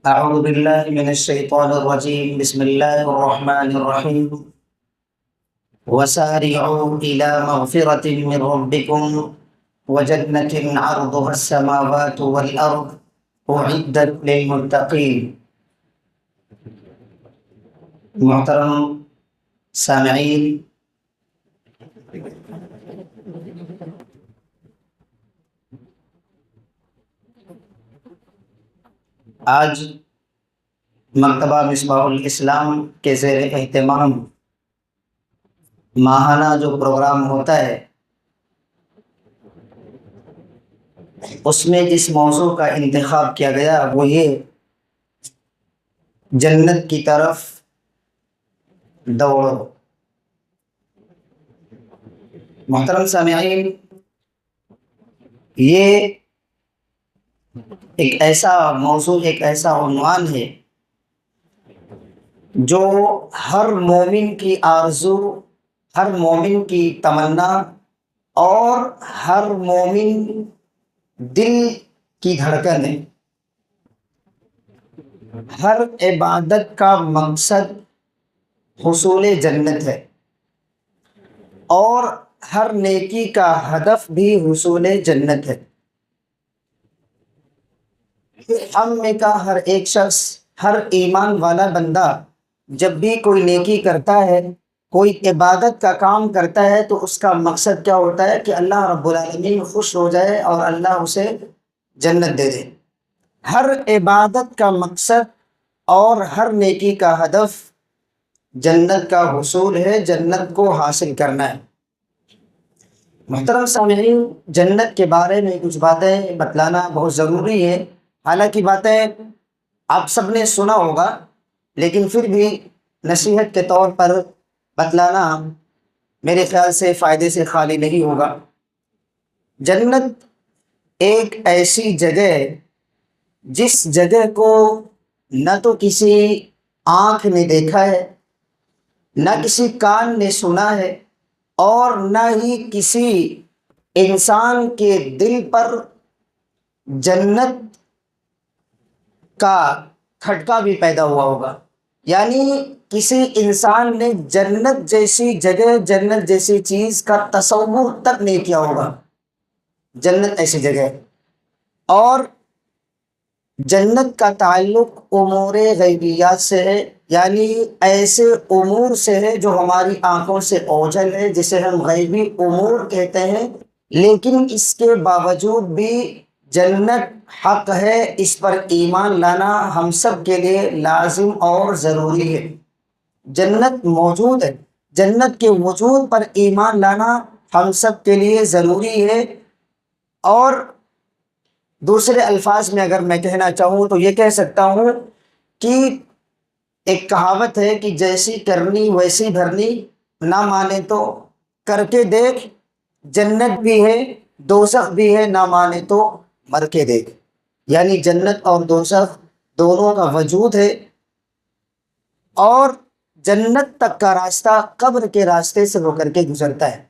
أعوذ بالله من الشيطان الرجيم بسم الله الرحمن الرحيم وسارعوا إلى مغفرة من ربكم وجنة عرضها السماوات والأرض أعدت للمتقين. محترم سامعین، آج مکتبہ مصباح الاسلام کے زیر اہتمام ماہانہ جو پروگرام ہوتا ہے، اس میں جس موضوع کا انتخاب کیا گیا وہ یہ جنت کی طرف دوڑو۔ محترم سامعین، یہ ایک ایسا موضوع، ایک ایسا عنوان ہے جو ہر مومن کی آرزو، ہر مومن کی تمنا اور ہر مومن دل کی دھڑکن ہے۔ ہر عبادت کا مقصد حصول جنت ہے اور ہر نیکی کا ہدف بھی حصول جنت ہے۔ ہم میں کا ہر ایک شخص، ہر ایمان والا بندہ جب بھی کوئی نیکی کرتا ہے، کوئی عبادت کا کام کرتا ہے تو اس کا مقصد کیا ہوتا ہے کہ اللہ رب العالمین خوش ہو جائے اور اللہ اسے جنت دے دے۔ ہر عبادت کا مقصد اور ہر نیکی کا ہدف جنت کا حصول ہے، جنت کو حاصل کرنا ہے۔ محترم سامعین، جنت کے بارے میں کچھ باتیں بتلانا بہت ضروری ہے۔ حالانکہ باتیں آپ سب نے سنا ہوگا، لیکن پھر بھی نصیحت کے طور پر بتلانا میرے خیال سے فائدے سے خالی نہیں ہوگا۔ جنت ایک ایسی جگہ ہے جس جگہ کو نہ تو کسی آنکھ نے دیکھا ہے، نہ کسی کان نے سنا ہے، اور نہ ہی کسی انسان کے دل پر جنت کا کھٹکا بھی پیدا ہوا ہوگا۔ یعنی کسی انسان نے جنت جیسی جگہ، جنت جیسی چیز کا تصور تک نہیں کیا ہوگا۔ جنت ایسی جگہ ہے، اور جنت کا تعلق امور غیبیات سے ہے، یعنی ایسے امور سے ہے جو ہماری آنکھوں سے اوجھل ہے، جسے ہم غیبی امور کہتے ہیں، لیکن اس کے باوجود بھی جنت حق ہے، اس پر ایمان لانا ہم سب کے لیے لازم اور ضروری ہے۔ جنت موجود ہے، جنت کے وجود پر ایمان لانا ہم سب کے لیے ضروری ہے۔ اور دوسرے الفاظ میں اگر میں کہنا چاہوں تو یہ کہہ سکتا ہوں کہ ایک کہاوت ہے کہ جیسی کرنی ویسی بھرنی، نہ مانے تو کر کے دیکھ، جنت بھی ہے دوزخ بھی ہے، نہ مانے تو مر کے دیکھ۔ یعنی جنت اور دوزخ دونوں کا وجود ہے، اور جنت تک کا راستہ قبر کے راستے سے ہو کر کے گزرتا ہے۔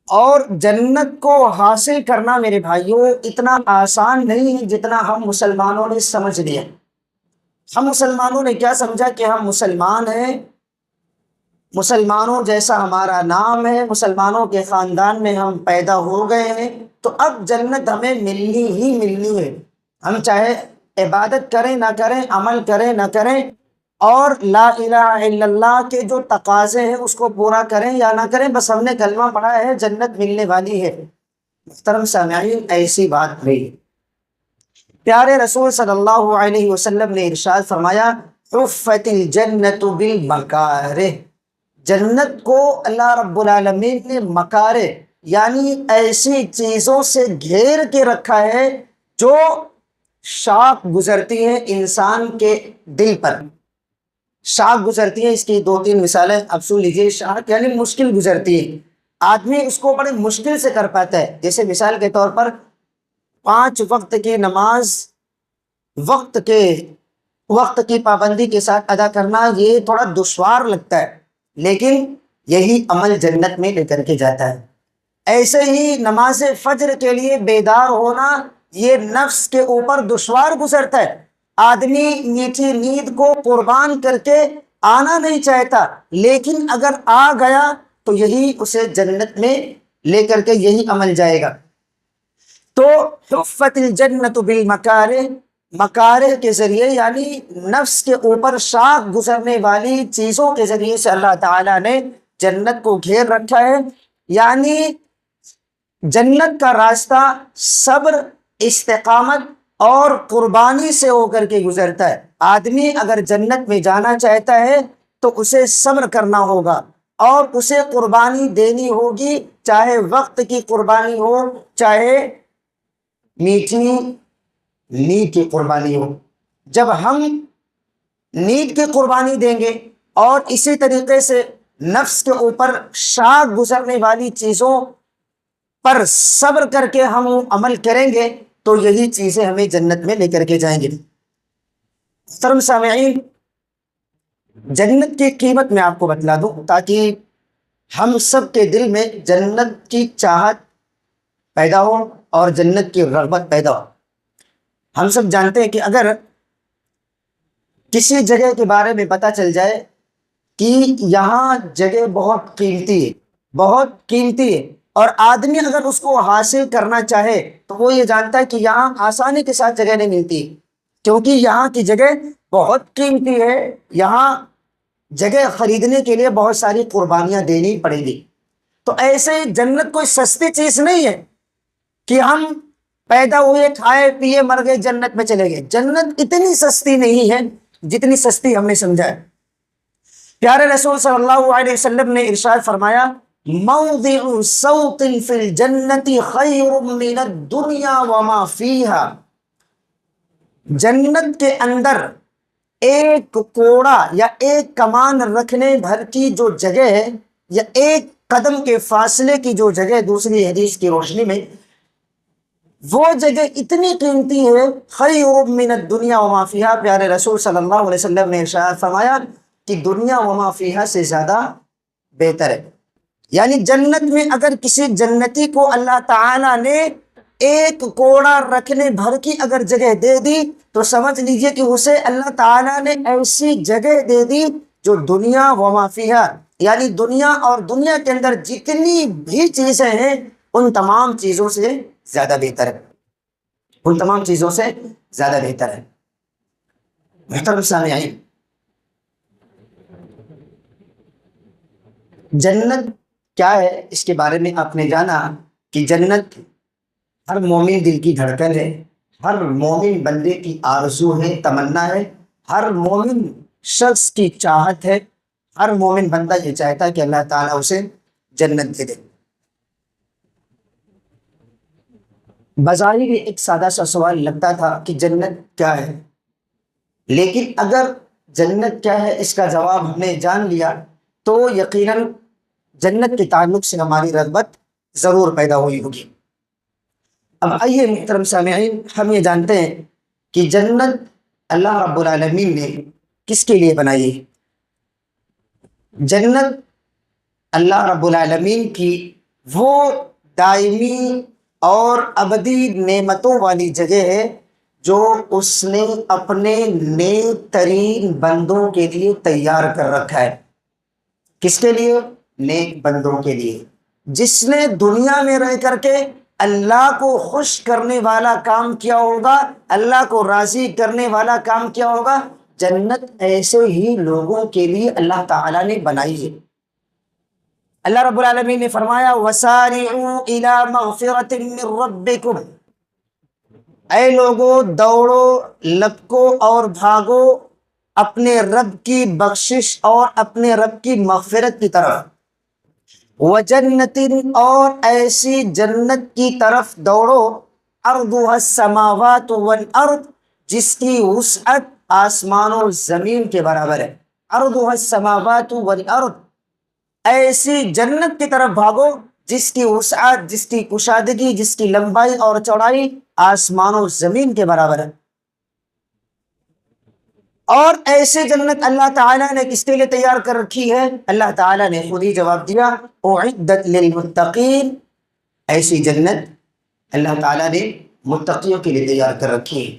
اور جنت کو حاصل کرنا میرے بھائیوں اتنا آسان نہیں ہے جتنا ہم مسلمانوں نے سمجھ لیا۔ ہم مسلمانوں نے کیا سمجھا کہ ہم مسلمان ہیں، مسلمانوں جیسا ہمارا نام ہے، مسلمانوں کے خاندان میں ہم پیدا ہو گئے ہیں، تو اب جنت ہمیں ملنی ہی ملنی ہے۔ ہم چاہے عبادت کریں نہ کریں، عمل کریں نہ کریں، اور لا الہ الا اللہ کے جو تقاضے ہیں اس کو پورا کریں یا نہ کریں، بس ہم نے کلمہ پڑھا ہے، جنت ملنے والی ہے۔ محترم سامعین، ایسی بات نہیں۔ پیارے رسول صلی اللہ علیہ وسلم نے ارشاد فرمایا، حفت الجنت بالمکارہ، جنت کو اللہ رب العالمین نے مکارہ یعنی ایسی چیزوں سے گھیر کے رکھا ہے جو شاق گزرتی ہیں انسان کے دل پر۔ شاق گزرتی ہیں، اس کی دو تین مثالیں اب سن لیجیے۔ شاق یعنی مشکل گزرتی ہے، آدمی اس کو بڑے مشکل سے کر پاتا ہے۔ جیسے مثال کے طور پر 5 وقت کی نماز وقت کی پابندی کے ساتھ ادا کرنا یہ تھوڑا دشوار لگتا ہے، لیکن یہی عمل جنت میں لے کر کے جاتا ہے۔ ایسے ہی نماز فجر کے لیے بیدار ہونا یہ نفس کے اوپر دشوار گزرتا ہے. آدمی میٹھی نیند کو قربان کر کے آنا نہیں چاہتا، لیکن اگر آ گیا تو یہی اسے جنت میں لے کر کے یہی عمل جائے گا. تو حفت الجنت بالمکارہ، مکارہ کے ذریعے یعنی نفس کے اوپر شاق گزرنے والی چیزوں کے ذریعے سے اللہ تعالیٰ نے جنت کو گھیر رکھا ہے. یعنی جنت کا راستہ صبر، استقامت اور قربانی سے ہو کر کے گزرتا ہے. آدمی اگر جنت میں جانا چاہتا ہے تو اسے صبر کرنا ہوگا اور اسے قربانی دینی ہوگی، چاہے وقت کی قربانی ہو، چاہے میٹھی نیند کی قربانی ہو. جب ہم نیند کی قربانی دیں گے اور اسی طریقے سے نفس کے اوپر شاق گزرنے والی چیزوں پر صبر کر کے ہم عمل کریں گے تو یہی چیزیں ہمیں جنت میں لے کر کے جائیں گے. محترم سامعین، جنت کی قیمت میں آپ کو بتلا دوں تاکہ ہم سب کے دل میں جنت کی چاہت پیدا ہو اور جنت کی رغبت پیدا ہو. ہم سب جانتے ہیں کہ اگر کسی جگہ کے بارے میں پتہ چل جائے کہ یہاں جگہ بہت قیمتی ہے، بہت قیمتی ہے، اور آدمی اگر اس کو حاصل کرنا چاہے تو وہ یہ جانتا ہے کہ یہاں آسانی کے ساتھ جگہ نہیں ملتی، کیونکہ یہاں کی جگہ بہت قیمتی ہے، یہاں جگہ خریدنے کے لیے بہت ساری قربانیاں دینی پڑیں گی. تو ایسے جنت کوئی سستی چیز نہیں ہے کہ ہم پیدا ہوئے، کھائے پیے، مر گئے، جنت میں چلے گئے. جنت اتنی سستی نہیں ہے جتنی سستی ہم نے سمجھا ہے. پیارے رسول صلی اللہ علیہ وسلم نے ارشاد فرمایا، موضع صوت فی الجنت خیر من الدنیا وما فیہا. جنت کے اندر ایک کوڑا یا ایک کمان رکھنے بھر کی جو جگہ ہے، یا ایک قدم کے فاصلے کی جو جگہ، دوسری حدیث کی روشنی میں وہ جگہ اتنی قیمتی ہے، خیر من الدنیا وما فیہا. پیارے رسول صلی اللہ علیہ وسلم نے ارشاد فرمایا کہ دنیا وما فیہا سے زیادہ بہتر ہے. یعنی جنت میں اگر کسی جنتی کو اللہ تعالیٰ نے ایک کوڑا رکھنے بھر کی اگر جگہ دے دی تو سمجھ لیجئے کہ اسے اللہ تعالیٰ نے ایسی جگہ دے دی جو دنیا وما فیہا، یعنی دنیا اور دنیا کے اندر جتنی بھی چیزیں ہیں ان تمام چیزوں سے زیادہ بہتر ہے، ان تمام چیزوں سے زیادہ بہتر ہے. محترم سامعین، جنت کیا ہے اس کے بارے میں آپ نے جانا کہ جنت ہر مومن دل کی دھڑکن ہے، ہر مومن بندے کی آرزو ہے، تمنا ہے، ہر مومن شخص کی چاہت ہے. ہر مومن بندہ یہ چاہتا ہے کہ اللہ تعالیٰ اسے جنت دے دے. بظاہر یہ ایک سادہ سا سوال لگتا تھا کہ جنت کیا ہے، لیکن اگر جنت کیا ہے اس کا جواب ہم نے جان لیا تو یقیناً جنت کے تعلق سے ہماری رغبت ضرور پیدا ہوئی ہوگی. اب آئیے محترم سامعین، ہم یہ جانتے ہیں کہ جنت اللہ رب العالمین نے کس کے لیے بنائی ہے. جنت اللہ رب العالمین کی وہ دائمی اور ابدی نعمتوں والی جگہ ہے جو اس نے اپنے نیک ترین بندوں کے لیے تیار کر رکھا ہے. کس کے لیے؟ نیک بندوں کے لیے. جس نے دنیا میں رہ کر کے اللہ کو خوش کرنے والا کام کیا ہوگا، اللہ کو راضی کرنے والا کام کیا ہوگا، جنت ایسے ہی لوگوں کے لیے اللہ تعالیٰ نے بنائی ہے. اللہ رب العالمین نے فرمایا وَسَارِعُوا إِلَى مَغْفِرَةٍ مِّن رَبِّكُمْ، اے لوگو دوڑو، لپکو اور بھاگو اپنے رب کی بخشش اور اپنے رب کی مغفرت کی طرف. وَجَنَّةٍ، اور ایسی جنت کی طرف دوڑو، عرضها السماوات والارض، جس کی وسعت آسمان و زمین کے برابر ہے. عرضها السماوات والارض، ایسی جنت کی طرف بھاگو جس کی وسعت، جس کی کشادگی، جس کی لمبائی اور چوڑائی آسمان و زمین کے برابر ہے. اور ایسے جنت اللہ تعالیٰ نے کس کے لیے تیار کر رکھی ہے؟ اللہ تعالیٰ نے خود ہی جواب دیا اعدت للمتقین. ایسی جنت اللہ تعالیٰ نے متقیوں کے لیے تیار کر رکھی ہے۔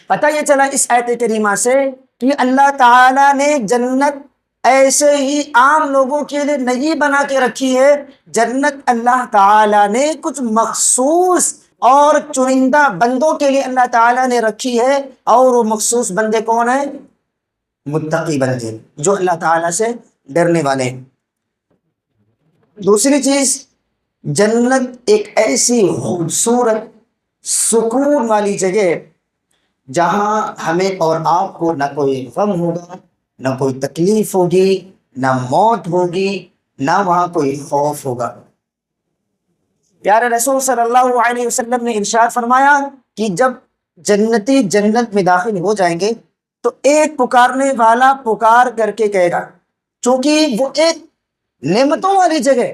پتہ یہ چلا اس آیت کریمہ سے کہ اللہ تعالیٰ نے جنت ایسے ہی عام لوگوں کے لیے نہیں بنا کے رکھی ہے، جنت اللہ تعالیٰ نے کچھ مخصوص اور چنندہ بندوں کے لیے اللہ تعالیٰ نے رکھی ہے، اور وہ مخصوص بندے کون ہیں؟ متقی بندے، جو اللہ تعالیٰ سے ڈرنے والے ہیں۔ دوسری چیز، جنت ایک ایسی خوبصورت سکون والی جگہ ہے جہاں ہمیں اور آپ کو نہ کوئی غم ہوگا، نہ کوئی تکلیف ہوگی، نہ موت ہوگی، نہ وہاں کوئی خوف ہوگا۔ پیارے رسول صلی اللہ علیہ وسلم نے ارشاد فرمایا کہ جب جنتی جنت میں داخل ہو جائیں گے تو ایک پکارنے والا پکار کر کے کہے گا، چونکہ وہ ایک نعمتوں والی جگہ،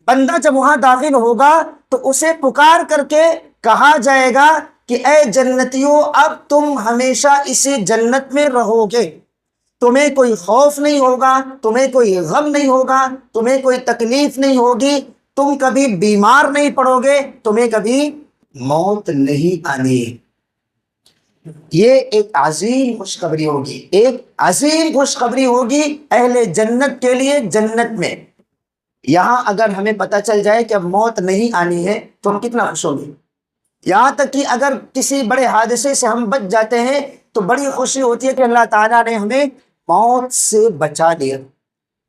بندہ جب وہاں داخل ہوگا تو اسے پکار کر کے کہا جائے گا کہ اے جنتیوں، اب تم ہمیشہ اسی جنت میں رہو گے، تمہیں کوئی خوف نہیں ہوگا، تمہیں کوئی غم نہیں ہوگا، تمہیں کوئی تکلیف نہیں ہوگی، تم کبھی بیمار نہیں پڑو گے، تمہیں کبھی موت نہیں آنی۔ یہ ایک عظیم خوشخبری ہوگی، ایک عظیم خوشخبری ہوگی اہل جنت کے لیے جنت میں۔ یہاں اگر ہمیں پتہ چل جائے کہ اب موت نہیں آنی ہے تو ہم کتنا خوش ہوں گے۔ یہاں تک کہ اگر کسی بڑے حادثے سے ہم بچ جاتے ہیں تو بڑی خوشی ہوتی ہے کہ اللہ تعالیٰ نے ہمیں موت سے بچا لیا۔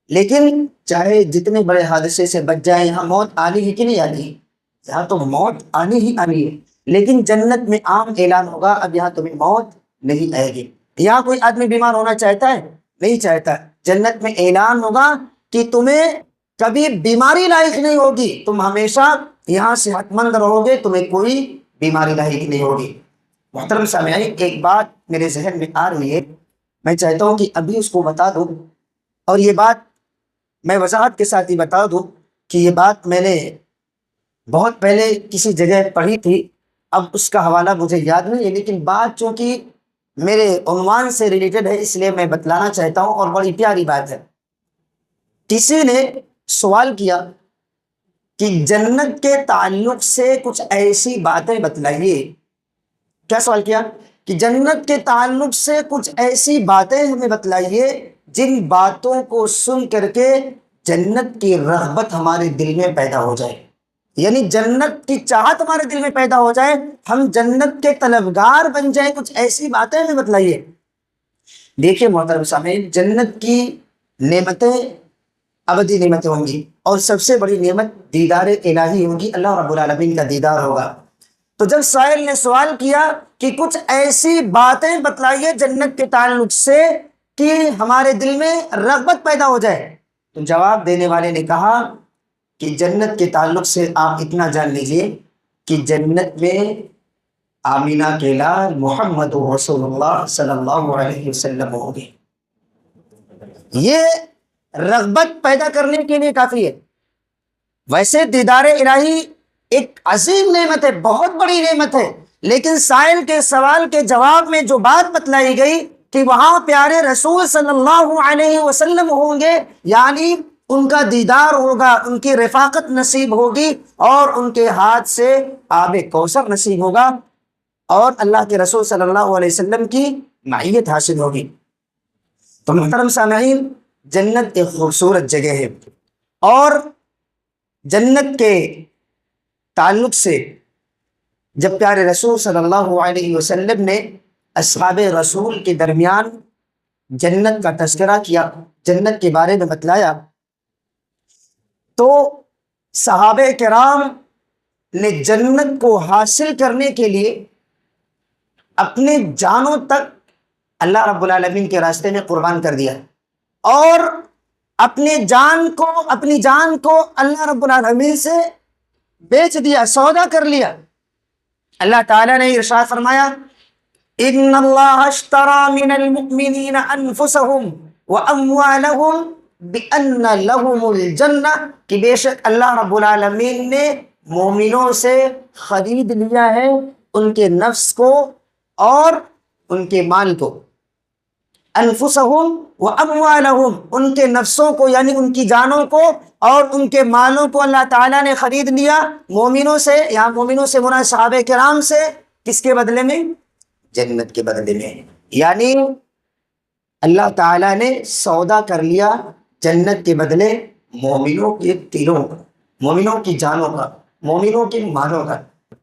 لیکن چاہے جتنے بڑے حادثے سے بچ جائیں، یہاں موت آنی ہے کہ نہیں آنی ہے؟ یہاں تو موت آنی ہی آنی ہے، لیکن جنت میں عام اعلان ہوگا اب یہاں تمہیں موت نہیں آئے گی۔ یہاں کوئی آدمی بیمار ہونا چاہتا ہے؟ نہیں چاہتا۔ جنت میں اعلان ہوگا کہ تمہیں کبھی بیماری لاحق نہیں ہوگی، تم ہمیشہ یہاں صحت مند رہو گے، تمہیں کوئی بیماری لاحق نہیں ہوگی۔ محترم سامعین، ایک بات میرے ذہن میں آ رہی ہے، میں چاہتا ہوں کہ ابھی اس کو بتا دوں، اور یہ بات میں وضاحت کے ساتھ ہی بتا دوں کہ یہ بات میں نے بہت پہلے کسی جگہ پڑھی تھی، اب اس کا حوالہ مجھے یاد نہیں ہے، لیکن بات چونکہ میرے عنوان سے ریلیٹڈ ہے اس لیے میں بتلانا چاہتا ہوں، اور بڑی پیاری بات ہے۔ کسی نے سوال کیا کہ جنت کے تعلق سے کچھ ایسی باتیں بتلائیے۔ کیا سوال کیا؟ کہ جنت کے تعلق سے کچھ ایسی باتیں ہمیں بتلائیے جن باتوں کو سن کر کے جنت کی رغبت ہمارے دل میں پیدا ہو جائے، یعنی جنت کی چاہت ہمارے دل میں پیدا ہو جائے، ہم جنت کے طلبگار بن جائیں۔ کچھ ایسی باتیں ہمیں بتلائیے۔ دیکھیے محترم سامعین، جنت کی نعمتیں ابدی نعمتیں ہوں گی، اور سب سے بڑی نعمت دیدار الہی ہوگی، اللہ رب العالمین کا دیدار ہوگا۔ تو جب سائل نے سوال کیا کہ کچھ ایسی باتیں بتلائیے جنت کے تعلق سے کہ ہمارے دل میں رغبت پیدا ہو جائے، تو جواب دینے والے نے کہا کہ جنت کے تعلق سے آپ اتنا جان لیجئے کہ جنت میں آمینہ کے لال محمد رسول اللہ صلی اللہ علیہ وسلم ہوں گے۔ یہ رغبت پیدا کرنے کے لیے کافی ہے۔ ویسے دیدار الہی ایک عظیم نعمت ہے، بہت بڑی نعمت ہے، لیکن سائل کے سوال کے جواب میں جو بات بتلائی گئی کہ وہاں پیارے رسول صلی اللہ علیہ وسلم ہوں گے، یعنی ان کا دیدار ہوگا، ان کی رفاقت نصیب ہوگی، اور ان کے ہاتھ سے آب کوثر نصیب ہوگا، اور اللہ کے رسول صلی اللہ علیہ وسلم کی معیت حاصل ہوگی۔ تو محترم سامعین، جنت ایک خوبصورت جگہ ہے، اور جنت کے تعلق سے جب پیارے رسول صلی اللہ علیہ وسلم نے اصحاب رسول کے درمیان جنت کا تذکرہ کیا، جنت کے بارے میں بتلایا، تو صحابہ کرام نے جنت کو حاصل کرنے کے لیے اپنے جانوں تک اللہ رب العالمین کے راستے میں قربان کر دیا، اور اپنی جان کو اللہ رب العالمین سے بیچ دیا، سودا کر لیا۔ اللہ تعالیٰ نے ارشاد فرمایا، ان اللہ اشتری من المؤمنین انفسهم واموالهم بان لهم الجنہ، کہ بے شک اللہ رب العالمین نے مومنوں سے خرید لیا ہے ان کے نفس کو اور ان کے مال کو، انفسہم و اموالہم، ان کے نفسوں کو یعنی ان کی جانوں کو اور ان کے مالوں کو اللہ تعالیٰ نے خرید لیا مومنوں سے، یہاں مومنوں سے مراد صحابہ کرام سے، کس کے بدلے میں؟ جنت کے بدلے میں۔ یعنی اللہ تعالیٰ نے سودا کر لیا جنت کے بدلے مومنوں کے دلوں کا، مومنوں کی جانوں کا، مومنوں کے مالوں کا۔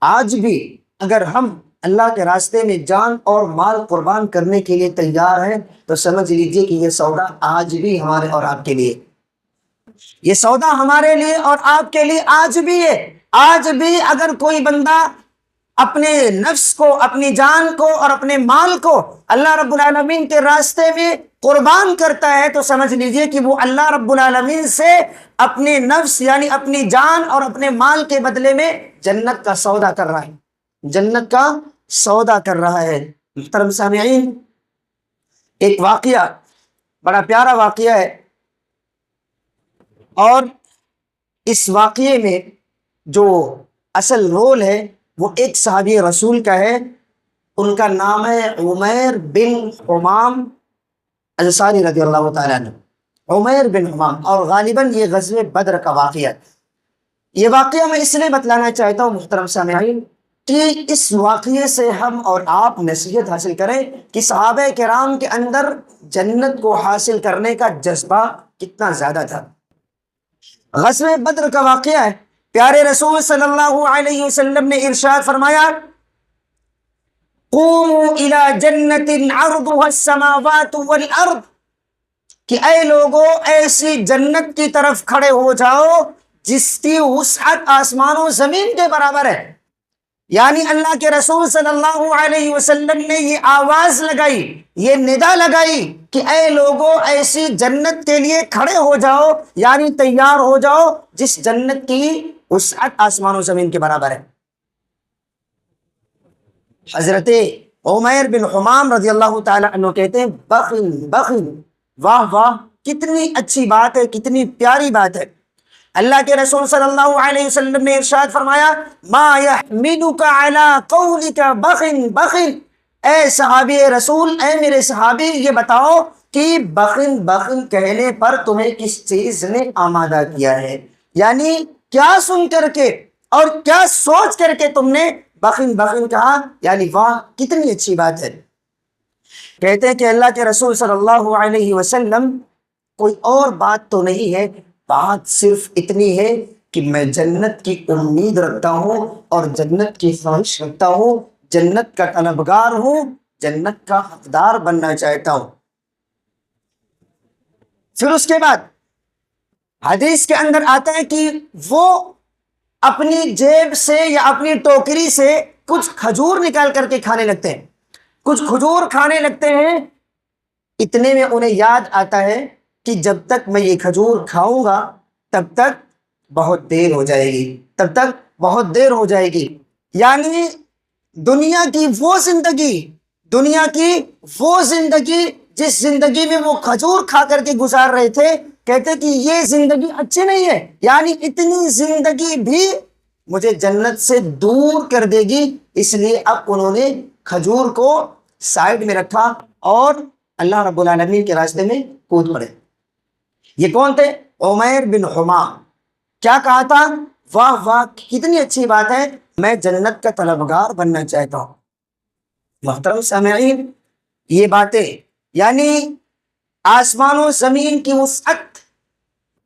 آج بھی اگر ہم اللہ کے راستے میں جان اور مال قربان کرنے کے لیے تیار ہیں تو سمجھ لیجئے کہ یہ سودا آج بھی ہمارے اور آپ کے لیے، یہ سودا ہمارے لیے اور آپ کے لیے آج بھی ہے۔ آج بھی اگر کوئی بندہ اپنے نفس کو، اپنی جان کو اور اپنے مال کو اللہ رب العالمین کے راستے میں قربان کرتا ہے تو سمجھ لیجئے کہ وہ اللہ رب العالمین سے اپنے نفس یعنی اپنی جان اور اپنے مال کے بدلے میں جنت کا سودا کر رہا ہے، جنت کا سودا کر رہا ہے۔ محترم سامعین، ایک واقعہ، بڑا پیارا واقعہ ہے، اور اس واقعے میں جو اصل رول ہے وہ ایک صحابی رسول کا ہے، ان کا نام ہے عمیر بن حمام انصاری رضی اللہ تعالیٰ عنہ، عمیر بن حمام، اور غالباً یہ غزوہ بدر کا واقعہ ہے۔ یہ واقعہ میں اس لیے بتلانا چاہتا ہوں محترم سامعین کہ اس واقعے سے ہم اور آپ نصیحت حاصل کریں کہ صحابہ کرام کے اندر جنت کو حاصل کرنے کا جذبہ کتنا زیادہ تھا۔ غزوہ بدر کا واقعہ ہے، پیارے رسول صلی اللہ علیہ وسلم نے ارشاد فرمایا قوموا الی جنت عرضها السماوات والارض، کہ اے لوگو ایسی جنت کی طرف کھڑے ہو جاؤ جس کی وسعت آسمان و زمین کے برابر ہے۔ یعنی اللہ کے رسول صلی اللہ علیہ وسلم نے یہ آواز لگائی، یہ ندا لگائی کہ اے لوگو ایسی جنت کے لیے کھڑے ہو جاؤ، یعنی تیار ہو جاؤ جس جنت کی وسعت آسمان و زمین کے برابر ہے۔ حضرت عمیر بن حمام رضی اللہ تعالی عنہ کہتے ہیں بخن بخن، واہ واہ، کتنی اچھی بات ہے، کتنی پیاری بات ہے۔ اللہ کے رسول صلی اللہ علیہ وسلم نے ارشاد فرمایا ما یحملک علی قولک بخن بخن، اے صحابی رسول، اے میرے صحابی، یہ بتاؤ کہ بخن بخن کہنے پر تمہیں کس چیز نے آمادہ کیا ہے، یعنی کیا سن کر کے اور کیا سوچ کر کے تم نے بخن بخن کہا، یعنی واہ کتنی اچھی بات ہے۔ کہتے ہیں کہ اللہ کے رسول صلی اللہ علیہ وسلم کوئی اور بات تو نہیں ہے، بات صرف اتنی ہے کہ میں جنت کی امید رکھتا ہوں اور جنت کی خواہش رکھتا ہوں، جنت کا طلبگار ہوں، جنت کا حقدار بننا چاہتا ہوں۔ پھر اس کے بعد حدیث کے اندر آتا ہے کہ وہ اپنی جیب سے یا اپنی ٹوکری سے کچھ کھجور نکال کر کے کھانے لگتے ہیں، کچھ کھجور کھانے لگتے ہیں، اتنے میں انہیں یاد آتا ہے کہ جب تک میں یہ کھجور کھاؤں گا تب تک بہت دیر ہو جائے گی، تب تک بہت دیر ہو جائے گی۔ یعنی دنیا کی وہ زندگی، دنیا کی وہ زندگی جس زندگی میں وہ کھجور کھا کر کے گزار رہے تھے، کہتے کہ یہ زندگی اچھی نہیں ہے، یعنی اتنی زندگی بھی مجھے جنت سے دور کر دے گی، اس لیے اب انہوں نے کھجور کو سائڈ میں رکھا اور اللہ رب العالمین کے راستے میں کود پڑے۔ یہ کون تھے؟ عمیر بن حمام۔ کیا کہا تھا؟ واہ واہ کتنی اچھی بات ہے، میں جنت کا طلبگار بننا چاہتا ہوں۔ محترم سامعین، یہ باتیں یعنی آسمان و زمین کی وسعت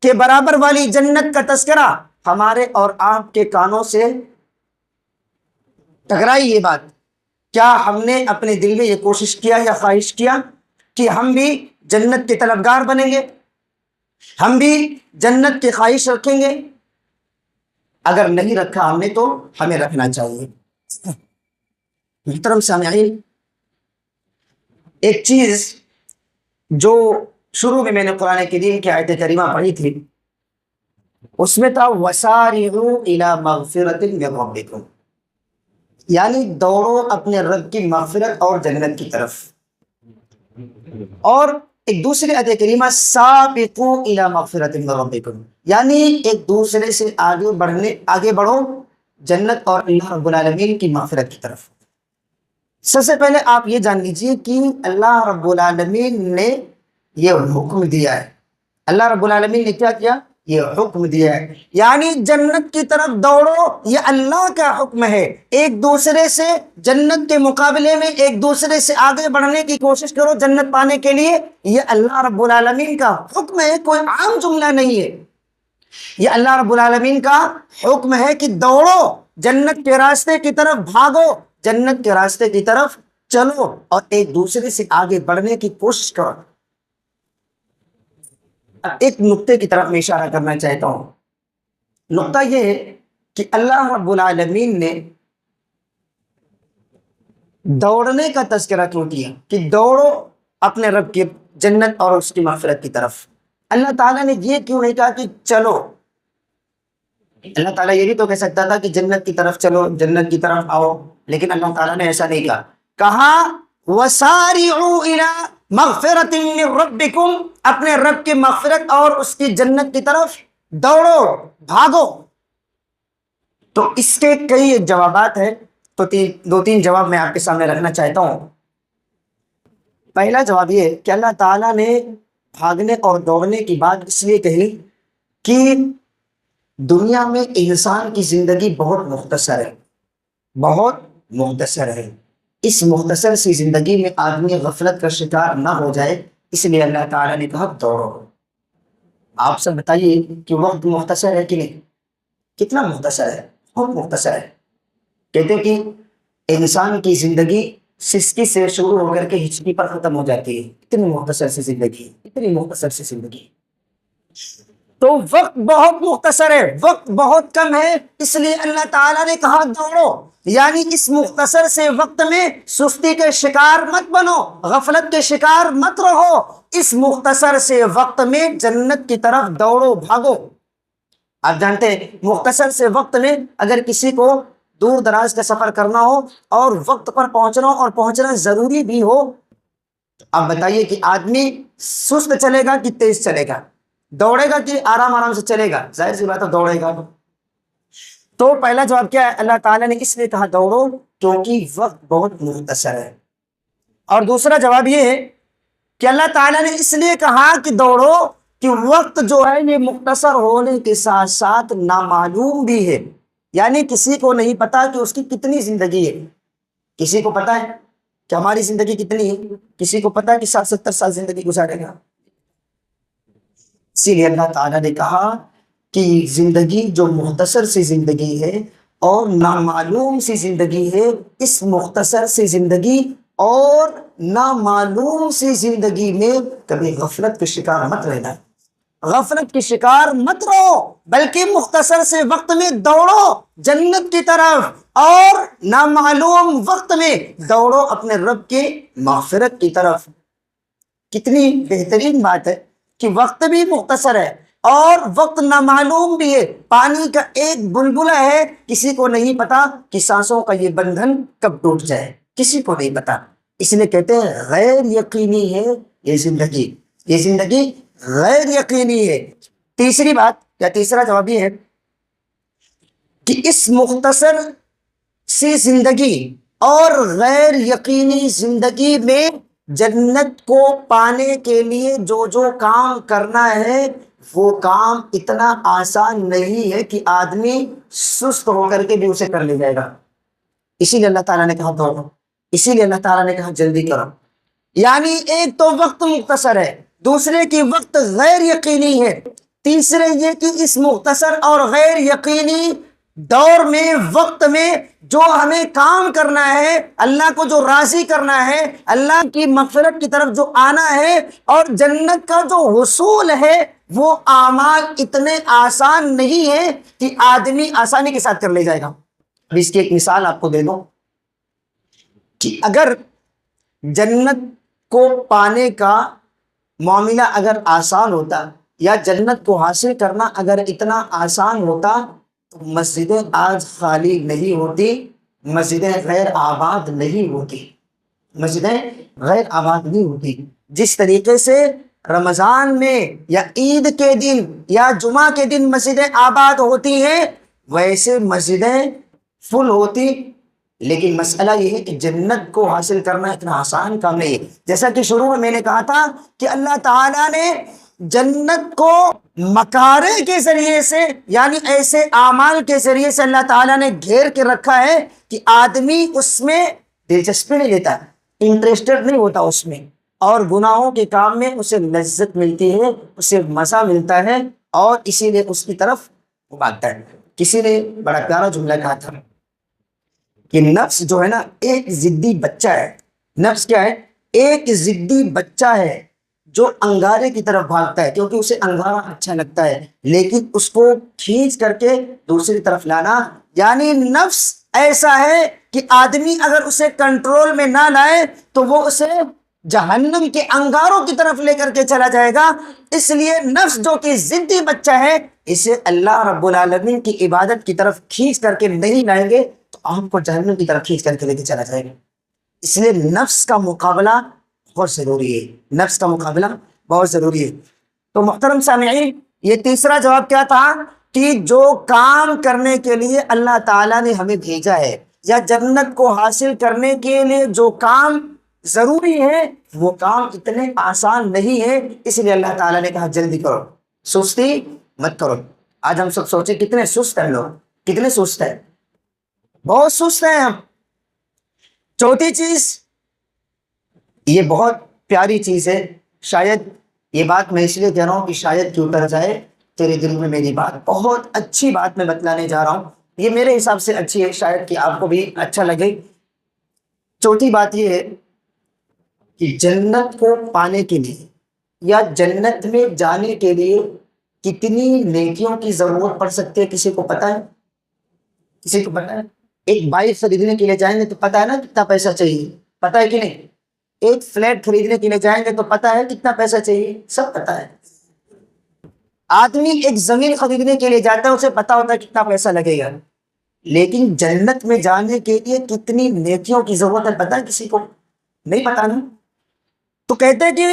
کے برابر والی جنت کا تذکرہ ہمارے اور آپ کے کانوں سے ٹکرائی۔ یہ بات کیا ہم نے اپنے دل میں یہ کوشش کیا یا خواہش کیا کہ ہم بھی جنت کے طلبگار بنیں گے، ہم بھی جنت کی خواہش رکھیں گے؟ اگر نہیں رکھا ہم نے تو ہمیں رکھنا چاہیے۔ محترم سامعین، ایک چیز جو شروع میں نے قرآن کریم کی آیت کریمہ پڑھی تھی اس میں تھا وَسَارِعُوا إِلَى مَغْفِرَةٍ مِّن رَبِّكُمْ، یعنی دوڑو اپنے رب کی مغفرت اور جنت کی طرف۔ اور ایک دوسری آیت کریمہ سابقوا الی مغفرۃ من ربکم، یعنی ایک دوسرے سے آگے بڑھو جنت اور اللہ رب العالمین کی مغفرت کی طرف۔ سب سے پہلے آپ یہ جان لیجئے کہ اللہ رب العالمین نے یہ حکم دیا ہے، اللہ رب العالمین نے کیا کیا؟ یہ حکم دیا ہے، یعنی جنت کی طرف دوڑو، یہ اللہ کا حکم ہے۔ ایک دوسرے سے جنت کے مقابلے میں ایک دوسرے سے آگے بڑھنے کی کوشش کرو جنت پانے کے لیے، یہ اللہ رب العالمین کا حکم ہے، کوئی عام جملہ نہیں ہے۔ یہ اللہ رب العالمین کا حکم ہے کہ دوڑو، جنت کے راستے کی طرف بھاگو، جنت کے راستے کی طرف چلو اور ایک دوسرے سے آگے بڑھنے کی کوشش کرو۔ ایک نقطے کی طرف میں اشارہ کرنا چاہتا ہوں، نقطہ یہ ہے کہ اللہ رب العالمین نے دوڑنے کا تذکرہ کیوں کیا کہ دوڑو اپنے رب کی جنت اور اس کی مغفرت کی طرف؟ اللہ تعالیٰ نے یہ کیوں نہیں کہا کہ چلو؟ اللہ تعالیٰ یہ بھی تو کہہ سکتا تھا کہ جنت کی طرف چلو، جنت کی طرف آؤ، لیکن اللہ تعالیٰ نے ایسا نہیں کہا۔ کہا وَسَارِعُوا إِلَىٰ مَغْفِرَةٍ مِّن رَبِّكُمْ، اپنے رب کی مغفرت اور اس کی جنت کی طرف دوڑو، بھاگو۔ تو اس کے کئی جوابات ہیں، تو دو تین جواب میں آپ کے سامنے رکھنا چاہتا ہوں۔ پہلا جواب یہ کہ اللہ تعالیٰ نے بھاگنے اور دوڑنے کی بات اس لیے کہی کہ دنیا میں انسان کی زندگی بہت مختصر ہے، بہت مختصر ہے۔ اس مختصر سی زندگی میں آدمی غفلت کا شکار نہ ہو جائے، اس لیے اللہ تعالیٰ نے کہا دوڑو۔ آپ سب بتائیے کہ وقت مختصر ہے کہ نہیں؟ کتنا مختصر ہے؟ بہت مختصر ہے۔ کہتے ہیں کہ انسان کی زندگی سسکی سے شروع ہو کر کے ہچکی پر ختم ہو جاتی ہے، اتنی مختصر سی زندگی، اتنی مختصر سی زندگی۔ تو وقت بہت مختصر ہے، وقت بہت کم ہے، اس لیے اللہ تعالیٰ نے کہا دوڑو، یعنی اس مختصر سے وقت میں سستی کے شکار مت بنو، غفلت کے شکار مت رہو، اس مختصر سے وقت میں جنت کی طرف دوڑو، بھاگو۔ آپ جانتے ہیں مختصر سے وقت میں اگر کسی کو دور دراز کا سفر کرنا ہو اور وقت پر پہنچنا ہو اور پہنچنا ضروری بھی ہو، تو آپ بتائیے کہ آدمی سست چلے گا کہ تیز چلے گا؟ دوڑے گا کہ آرام آرام سے چلے گا؟ ظاہر سی بات ہے دوڑے گا۔ تو پہلا جواب کیا ہے؟ اللہ تعالیٰ نے اس لیے کہا دوڑو کیونکہ وقت بہت مختصر ہے۔ اور دوسرا جواب یہ ہے کہ اللہ تعالیٰ نے اس لیے کہا کہ دوڑو کہ وقت جو ہے یہ مختصر ہونے کے ساتھ ساتھ نامعلوم بھی ہے، یعنی کسی کو نہیں پتا کہ اس کی کتنی زندگی ہے۔ کسی کو پتا ہے کہ ہماری زندگی کتنی ہے؟ کسی کو پتا ہے کہ 60-70 سال زندگی گزارے گا؟ اسی لیے اللہ تعالیٰ نے کہا کہ زندگی جو مختصر سی زندگی ہے اور نامعلوم سی زندگی ہے، اس مختصر سی زندگی اور نامعلوم سی زندگی میں کبھی غفلت کے شکار مت رہنا، غفلت کے شکار مت رہو، بلکہ مختصر سے وقت میں دوڑو جنت کی طرف اور نامعلوم وقت میں دوڑو اپنے رب کی مغفرت کی طرف۔ کتنی بہترین بات ہے کہ وقت بھی مختصر ہے اور وقت نامعلوم بھی ہے۔ پانی کا ایک بلبلہ ہے، کسی کو نہیں پتا کہ سانسوں کا یہ بندھن کب ٹوٹ جائے، کسی کو نہیں پتا۔ اس لیے کہتے ہیں غیر یقینی ہے یہ زندگی، یہ زندگی غیر یقینی ہے۔ تیسری بات یا تیسرا جواب یہ ہے کہ اس مختصر سی زندگی اور غیر یقینی زندگی میں جنت کو پانے کے لیے جو جو کام کرنا ہے وہ کام اتنا آسان نہیں ہے کہ آدمی سست ہو کر کے بھی اسے کر لے جائے گا۔ اسی لیے اللہ تعالیٰ نے کہا دوڑو، اسی لیے اللہ تعالیٰ نے کہا جلدی کرو۔ یعنی ایک تو وقت مختصر ہے، دوسرے کی وقت غیر یقینی ہے، تیسرے یہ کہ اس مختصر اور غیر یقینی دور میں وقت میں جو ہمیں کام کرنا ہے، اللہ کو جو راضی کرنا ہے، اللہ کی مغفرت کی طرف جو آنا ہے اور جنت کا جو حصول ہے، وہ اعمال اتنے آسان نہیں ہے کہ آدمی آسانی کے ساتھ کر لے جائے گا۔ اب اس کی ایک مثال آپ کو دے دوں کہ اگر جنت کو پانے کا معاملہ اگر آسان ہوتا یا جنت کو حاصل کرنا اگر اتنا آسان ہوتا تو مسجدیں آج خالی نہیں ہوتی، مسجدیں غیر آباد نہیں ہوتی، مسجدیں غیر آباد نہیں ہوتی۔ جس طریقے سے رمضان میں یا عید کے دن یا جمعہ کے دن مسجدیں آباد ہوتی ہیں، ویسے مسجدیں فل ہوتی، لیکن مسئلہ یہ ہے کہ جنت کو حاصل کرنا اتنا آسان کام نہیں ہے. جیسا کہ شروع میں نے کہا تھا کہ اللہ تعالیٰ نے جنت کو مکارے کے ذریعے سے یعنی ایسے اعمال کے ذریعے سے اللہ تعالیٰ نے گھیر کے رکھا ہے کہ آدمی اس میں دلچسپی نہیں لیتا، انٹرسٹڈ نہیں ہوتا اس میں، اور گناہوں کے کام میں اسے لذت ملتی ہے، اسے مزہ ملتا ہے، اور اسی لیے اس کی طرف بھاگتا ہے. کسی نے بڑا پیارا جملہ کہا تھا کہ نفس جو ہے نا ایک ضدی بچہ ہے. نفس کیا ہے؟ ایک ضدی بچہ ہے جو انگارے کی طرف بھاگتا ہے کیونکہ اسے انگارہ اچھا لگتا ہے، لیکن اس کو کھینچ کر کے دوسری طرف لانا، یعنی نفس ایسا ہے کہ آدمی اگر اسے کنٹرول میں نہ لائے تو وہ اسے جہنم کے انگاروں کی طرف لے کر کے چلا جائے گا. اس لیے نفس جو کہ ضدی بچہ ہے، اسے اللہ رب العالمین کی عبادت کی طرف کھینچ کر کے نہیں لائیں گے تو آپ کو جہنم کی طرف کھینچ کر کے لے کے چلا جائے گا. اس لیے نفس کا مقابلہ بہت ضروری ہے، نفس کا مقابلہ بہت ضروری ہے. تو محترم سامعین، یہ تیسرا جواب کیا تھا کہ جو کام کرنے کے لیے اللہ تعالیٰ نے ہمیں بھیجا ہے یا جنت کو حاصل کرنے کے لیے جو کام ضروری ہے وہ کام اتنے آسان نہیں ہے. اس لیے اللہ تعالیٰ نے کہا جلدی کرو، سستی مت کرو. آج ہم سب سوچیں کتنے سست ہیں لوگ، کتنے سست ہیں، بہت سست ہیں ہم. چوتھی چیز، یہ بہت پیاری چیز ہے، شاید یہ بات میں اس لیے کہہ رہا ہوں کہ شاید کیوں اتر جائے تیرے دل میں میری بات. بہت اچھی بات میں بتلانے جا رہا ہوں، یہ میرے حساب سے اچھی ہے، شاید کہ آپ کو بھی اچھا لگے. چوتھی بات یہ ہے کہ جنت کو پانے کے لیے یا جنت میں جانے کے لیے کتنی نیکیوں کی ضرورت پڑ سکتی ہے کسی کو پتہ ہے؟ کسی کو پتہ ہے؟ ایک بائک خریدنے کے لیے جائیں گے تو پتہ ہے نا کتنا پیسہ چاہیے، پتہ ہے کہ نہیں؟ ایک فلیٹ خریدنے کے لیے جائیں گے تو پتہ ہے کتنا پیسہ چاہیے، سب پتہ ہے. آدمی ایک زمین خریدنے کے لیے جاتا ہے، اسے پتہ ہوتا ہے کتنا پیسہ لگے گا. لیکن جنت میں جانے کے لیے کتنی نیکیوں کی ضرورت ہے پتہ ہے کسی کو؟ نہیں پتہ نا. تو کہتے ہیں کہ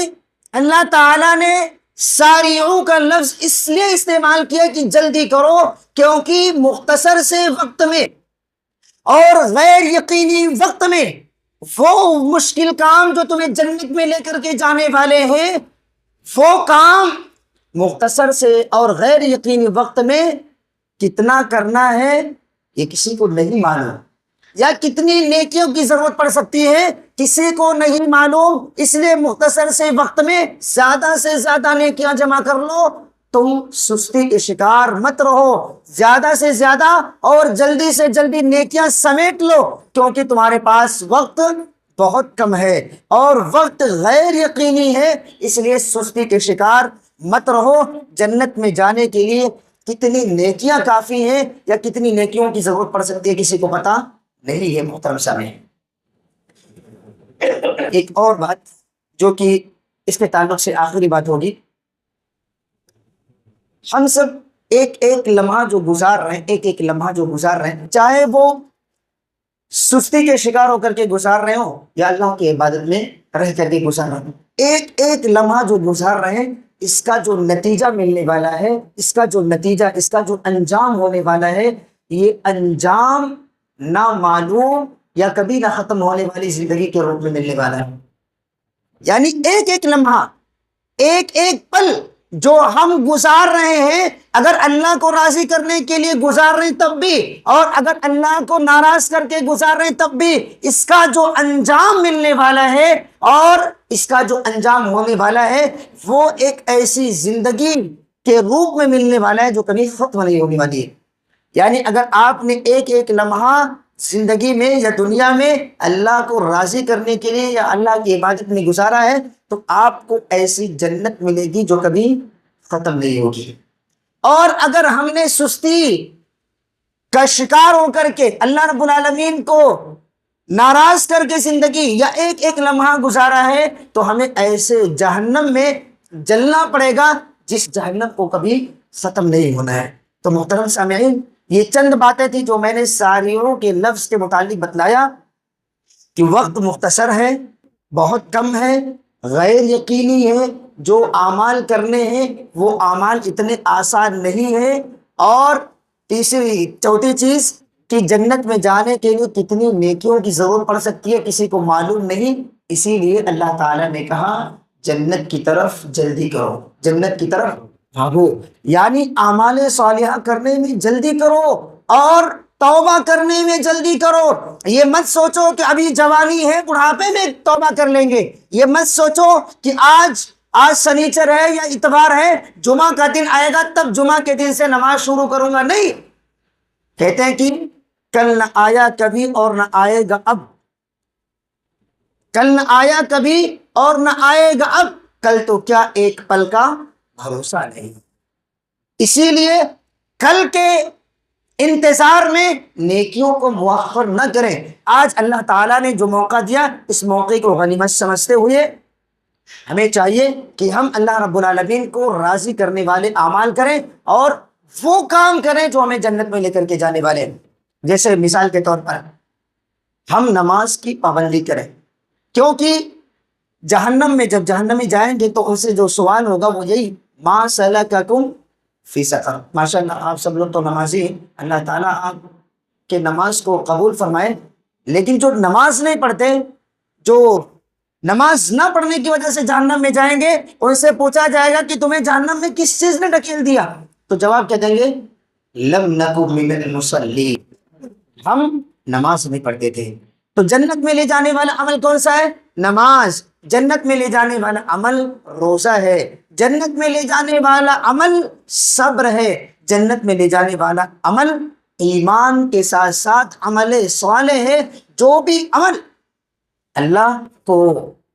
اللہ تعالیٰ نے ساریعوں کا لفظ اس لیے استعمال کیا کہ جلدی کرو، کیونکہ مختصر سے وقت میں اور غیر یقینی وقت میں وہ مشکل کام جو تمہیں جنت میں لے کر کے جانے والے ہیں، وہ کام مختصر سے اور غیر یقینی وقت میں کتنا کرنا ہے یہ کسی کو نہیں معلوم، یا کتنی نیکیوں کی ضرورت پڑ سکتی ہے کسی کو نہیں معلوم. اس لیے مختصر سے وقت میں زیادہ سے زیادہ نیکیاں جمع کر لو. تم سستی کے شکار مت رہو، زیادہ سے زیادہ اور جلدی سے جلدی نیکیاں سمیٹ لو، کیونکہ تمہارے پاس وقت بہت کم ہے اور وقت غیر یقینی ہے. اس لیے سستی کے شکار مت رہو. جنت میں جانے کے لیے کتنی نیکیاں کافی ہیں یا کتنی نیکیوں کی ضرورت پڑ سکتی ہے کسی کو پتہ نہیں ہے. محترم سامعین، ایک اور بات جو کہ اس کے تعلق سے آخری بات ہوگی، ہم سب ایک ایک لمحہ جو گزار رہے ہیں، ایک ایک لمحہ جو گزار رہے ہیں، چاہے وہ سستی کے شکار ہو کر کے گزار رہے ہوں یا اللہ کی عبادت میں رہ کر کے گزار رہے ہوں، ایک ایک لمحہ جو گزار رہے ہیں، اس کا جو نتیجہ ملنے والا ہے، اس کا جو نتیجہ، اس کا جو انجام ہونے والا ہے، یہ انجام نہ معلوم یا کبھی نہ ختم ہونے والی زندگی کے روپ میں ملنے والا ہے. یعنی ایک ایک لمحہ، ایک ایک پل جو ہم گزار رہے ہیں، اگر اللہ کو راضی کرنے کے لیے گزار رہے ہیں تب بھی، اور اگر اللہ کو ناراض کر کے گزار رہے ہیں تب بھی، اس کا جو انجام ملنے والا ہے اور اس کا جو انجام ہونے والا ہے وہ ایک ایسی زندگی کے روپ میں ملنے والا ہے جو کبھی ختم نہیں ہونے والی ہے. یعنی اگر آپ نے ایک ایک لمحہ زندگی میں یا دنیا میں اللہ کو راضی کرنے کے لیے یا اللہ کی عبادت میں گزارا ہے تو آپ کو ایسی جنت ملے گی جو کبھی ختم نہیں ہوگی. اور اگر ہم نے سستی کا شکار ہو کر کے اللہ رب العالمین کو ناراض کر کے زندگی یا ایک ایک لمحہ گزارا ہے تو ہمیں ایسے جہنم میں جلنا پڑے گا جس جہنم کو کبھی ختم نہیں ہونا ہے. تو محترم سامعین، یہ چند باتیں تھی جو میں نے ساریوں کے لفظ کے متعلق بتلایا کہ وقت مختصر ہے، بہت کم ہے، غیر یقینی ہے، جو اعمال کرنے ہیں وہ اعمال اتنے آسان نہیں ہیں، اور چوتھی چیز کہ جنت میں جانے کے لیے کتنی نیکیوں کی ضرورت پڑ سکتی ہے کسی کو معلوم نہیں، اسی لیے اللہ تعالیٰ نے کہا جنت کی طرف جلدی کرو، جنت کی طرف بھاگو، یعنی اعمال صالحہ کرنے میں جلدی کرو اور توبہ کرنے میں جلدی کرو۔ یہ مت سوچو کہ ابھی جوانی ہے بڑھاپے میں توبہ کر لیں گے، یہ مت سوچو کہ آج سنیچر ہے یا اتوار ہے، جمعہ کا دن آئے گا تب جمعہ کے دن سے نماز شروع کروں گا، نہیں۔ کہتے ہیں کہ کل نہ آیا کبھی اور نہ آئے گا اب، کل نہ آیا کبھی اور نہ آئے گا اب، کل تو کیا ایک پل کا بھروسہ نہیں۔ اسی لیے کل کے انتظار میں نیکیوں کو مؤخر نہ کریں۔ آج اللہ تعالیٰ نے جو موقع دیا اس موقع کو غنیمت سمجھتے ہوئے ہمیں چاہیے کہ ہم اللہ رب العالمین کو راضی کرنے والے اعمال کریں اور وہ کام کریں جو ہمیں جنت میں لے کر کے جانے والے ہیں۔ جیسے مثال کے طور پر ہم نماز کی پابندی کریں، کیونکہ جہنم میں جب جہنمی جائیں گے تو ان سے جو سوال ہوگا وہ یہی ما سلککم فی سقر۔ ماشاء اللہ آپ سب لوگ تو نمازی ہیں، اللہ تعالیٰ آپ کے نماز کو قبول فرمائے، لیکن جو نماز نہیں پڑھتے، جو نماز نہ پڑھنے کی وجہ سے جہنم میں جائیں گے، ان سے پوچھا جائے گا کہ تمہیں جہنم میں کس چیز نے ڈھکیل دیا، تو جواب کیا دیں گے؟ لم نکو من المصلین، ہم نماز نہیں پڑھتے تھے۔ تو جنت میں لے جانے والا عمل کون سا ہے؟ نماز۔ جنت میں لے جانے والا عمل روزہ ہے، جنت میں لے جانے والا عمل صبر ہے، جنت میں لے جانے والا عمل ایمان کے ساتھ ساتھ عمل صالح ہے۔ جو بھی عمل اللہ کو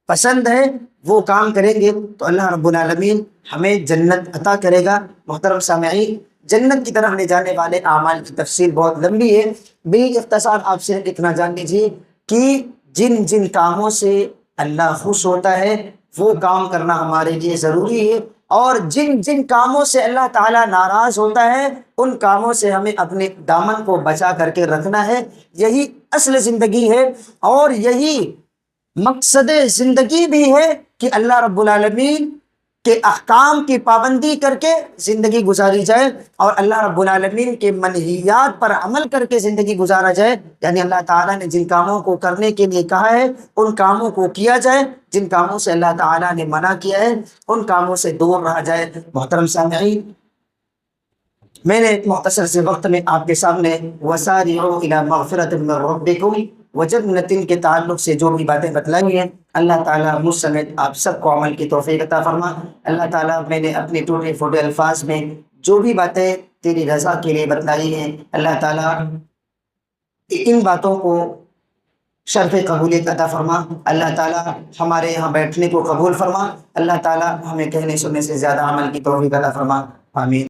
پسند ہے وہ کام کریں گے تو اللہ رب العالمین ہمیں جنت عطا کرے گا۔ محترم سامعین، جنت کی طرف لے جانے والے اعمال کی تفصیل بہت لمبی ہے، باختصار آپ سے اتنا جان لیجیے کہ جن جن کاموں سے اللہ خوش ہوتا ہے وہ کام کرنا ہمارے لیے ضروری ہے، اور جن جن کاموں سے اللہ تعالیٰ ناراض ہوتا ہے ان کاموں سے ہمیں اپنے دامن کو بچا کر کے رکھنا ہے۔ یہی اصل زندگی ہے اور یہی مقصد زندگی بھی ہے کہ اللہ رب العالمین کے احکام کی پابندی کر کے زندگی گزاری جائے اور اللہ رب العالمین کے منہیات پر عمل کر کے زندگی گزارا جائے، یعنی اللہ تعالیٰ نے جن کاموں کو کرنے کے لیے کہا ہے ان کاموں کو کیا جائے، جن کاموں سے اللہ تعالیٰ نے منع کیا ہے ان کاموں سے دور رہا جائے۔ محترم سامعین، میں نے مختصر سے وقت میں آپ کے سامنے وسارعوا الی مغفرۃ من ربکم وجنت کے تعلق سے جو بھی باتیں بتلائی ہیں، اللہ تعالیٰ مجھ سمیت آپ سب کو عمل کی توفیق عطا فرما۔ اللہ تعالیٰ میں نے اپنے ٹوٹے پھوٹے الفاظ میں جو بھی باتیں تیری رضا کے لیے بتلائی ہیں، اللہ تعالیٰ ان باتوں کو شرف قبولیت عطا فرما۔ اللہ تعالیٰ ہمارے یہاں بیٹھنے کو قبول فرما۔ اللہ تعالیٰ ہمیں کہنے سننے سے زیادہ عمل کی توفیق عطا فرما، آمین۔